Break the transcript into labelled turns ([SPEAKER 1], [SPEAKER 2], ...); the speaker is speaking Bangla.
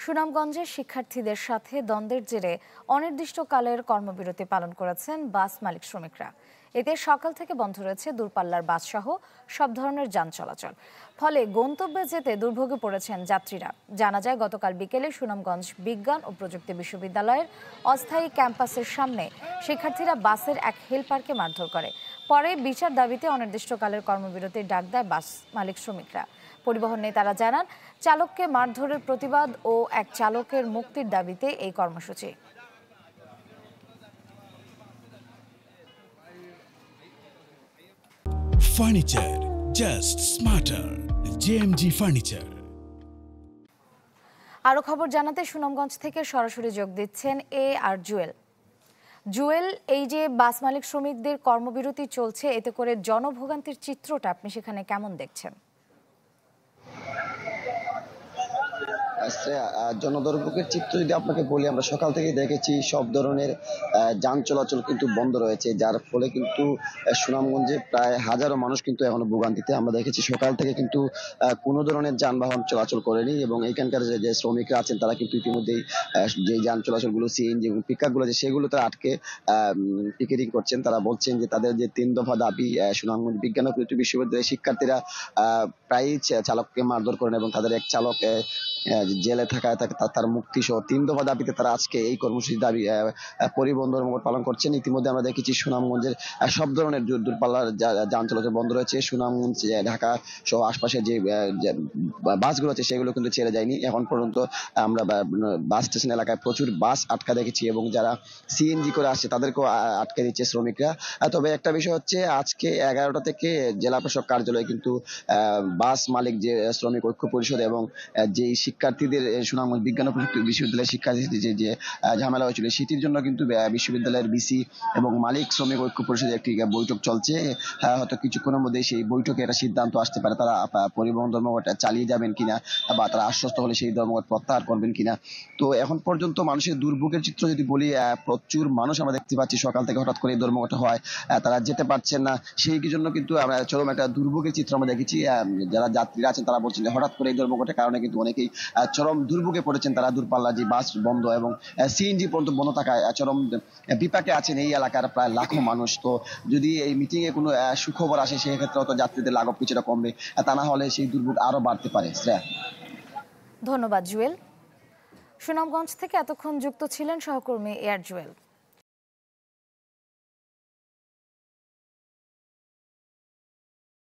[SPEAKER 1] সুনামগঞ্জে শিক্ষার্থীদের সাথে দ্বন্দ্বের জেরে অনির্দিষ্টকালের কর্মবিরতি পালন করেছেন বাস মালিক শ্রমিকরা। এতে সকাল থেকে বন্ধ রয়েছে দূরপাল্লার বাসসহ সব ধরনের যান চলাচল। ফলে গন্তব্যে যেতে দুর্ভোগে পড়েছেন যাত্রীরা। জানা যায়, গতকাল বিকেলে সুনামগঞ্জ বিজ্ঞান ও প্রযুক্তি বিশ্ববিদ্যালয়ের অস্থায়ী ক্যাম্পাসের সামনে শিক্ষার্থীরা বাসের এক হেলপারকে মারধর করে। পরে বিচার দাবিতে অনির্দিষ্টকালের কর্মবিরতির ডাক দেয় বাস মালিক শ্রমিকরা। পরিবহন নেতারা জানান, চালককে মারধরের প্রতিবাদ ও এক চালকের মুক্তির দাবিতে এই কর্মসূচি।
[SPEAKER 2] Furniture just smarter, JMG furniture.
[SPEAKER 1] আরো খবর জানাতে সুনামগঞ্জ থেকে সরাসরি যোগ দিচ্ছেন আর জুয়েল, এই যে বাস মালিক শ্রমিকদের কর্মবিরতি চলছে, এতে করে জনভোগান্তির চিত্রটা আপনি সেখানে কেমন দেখছেন?
[SPEAKER 3] জনদুর্ভোগের চিত্র যদি আপনাকে বলি, আমরা সকাল থেকে দেখেছি সব ধরনের যান চলাচল কিন্তু বন্ধ রয়েছে, যার ফলে কিন্তু সুনামগঞ্জে প্রায় হাজারো মানুষ কিন্তু এখনো ভোগান্তিতে। আমরা দেখেছি সকাল থেকে কিন্তু কোনো ধরনের যানবাহন চলাচল করেনি এবং এখানকার যে শ্রমিকরা আছেন তারা কিন্তু ইতিমধ্যেই যে যান চলাচলগুলো সিএনজি এবং পিকআপগুলো আছে সেগুলো তারা আটকে পিকেটিং করছেন। তারা বলছেন যে তাদের যে 3 দফা দাবি, সুনামগঞ্জ বিজ্ঞান ও প্রযুক্তি বিশ্ববিদ্যালয়ের শিক্ষার্থীরা প্রায়ই চালককে মারধর করেন এবং তাদের এক চালক জেলে থাকায় তার মুক্তি সহ 3 দফা দাবিতে তারা আজকে এই কর্মসূচি দাবি পরিবহন ধর্মঘট পালন করছেন। ইতিমধ্যে আমরা দেখেছি সুনামগঞ্জের সব ধরনের দূরপাল্লার যান চলাচল বন্ধ রয়েছে। সুনামগঞ্জ, ঢাকা সহ আশপাশে যে বাসগুলো আছে সেগুলো কিন্তু ছেড়ে যায়নি এখন পর্যন্ত। আমরা বাস স্টেশন এলাকায় প্রচুর বাস আটকা দেখেছি এবং যারা সিএনজি করে আসছে তাদেরকেও আটকে দিচ্ছে শ্রমিকরা। তবে একটা বিষয় হচ্ছে, আজকে 11টা থেকে জেলা প্রশাসক কার্যালয়ে কিন্তু বাস মালিক যে শ্রমিক ঐক্য পরিষদ এবং যে শিক্ষার্থীদের সুনামগঞ্জ বিজ্ঞান ও প্রযুক্তি বিশ্ববিদ্যালয়ের শিক্ষার্থীদের যে ঝামেলা হয়েছিল সেটির জন্য কিন্তু বিশ্ববিদ্যালয়ের বিসি এবং মালিক শ্রমিক ঐক্য পরিষদের একটি বৈঠক চলছে। হয়তো কিছুক্ষণের মধ্যে সেই বৈঠকে একটা সিদ্ধান্ত আসতে পারে, তারা পরিবহন ধর্মঘট চালিয়ে যাবেন কিনা বা তারা আশ্বস্ত হলে সেই ধর্মঘট প্রত্যাহার করবেন কিনা। তো এখন পর্যন্ত মানুষের দুর্ভোগের চিত্র যদি বলি, প্রচুর মানুষ আমরা দেখতে পাচ্ছি সকাল থেকে হঠাৎ করে এই ধর্মঘট হয়, তারা যেতে পারছেন না। সেই জন্য কিন্তু আমরা চরম একটা দুর্ভোগের চিত্র আমরা দেখেছি। যারা যাত্রীরা আছেন তারা বলছেন যে হঠাৎ করে এই ধর্মঘটের কারণে কিন্তু অনেকেই চরম দুর্ভোগে পড়েছেন। তারা দূরপাল্লা যে বাস বন্ধ এবং সিএনজি পর্যন্ত বন্ধ থাকায় চরম বিপাকে আছেন এই এলাকার প্রায় লাখো মানুষ। তো যদি এই মিটিং এ কোনো সুখবর আসে সেক্ষেত্রে হয়তো যাত্রীদের লাঘব কিছুটা কমবে, তা না হলে সেই দুর্ভোগ আরো বাড়তে পারে।
[SPEAKER 1] ধন্যবাদ জুয়েল। সুনামগঞ্জ থেকে এতক্ষণ যুক্ত ছিলেন সহকর্মী জুয়েল।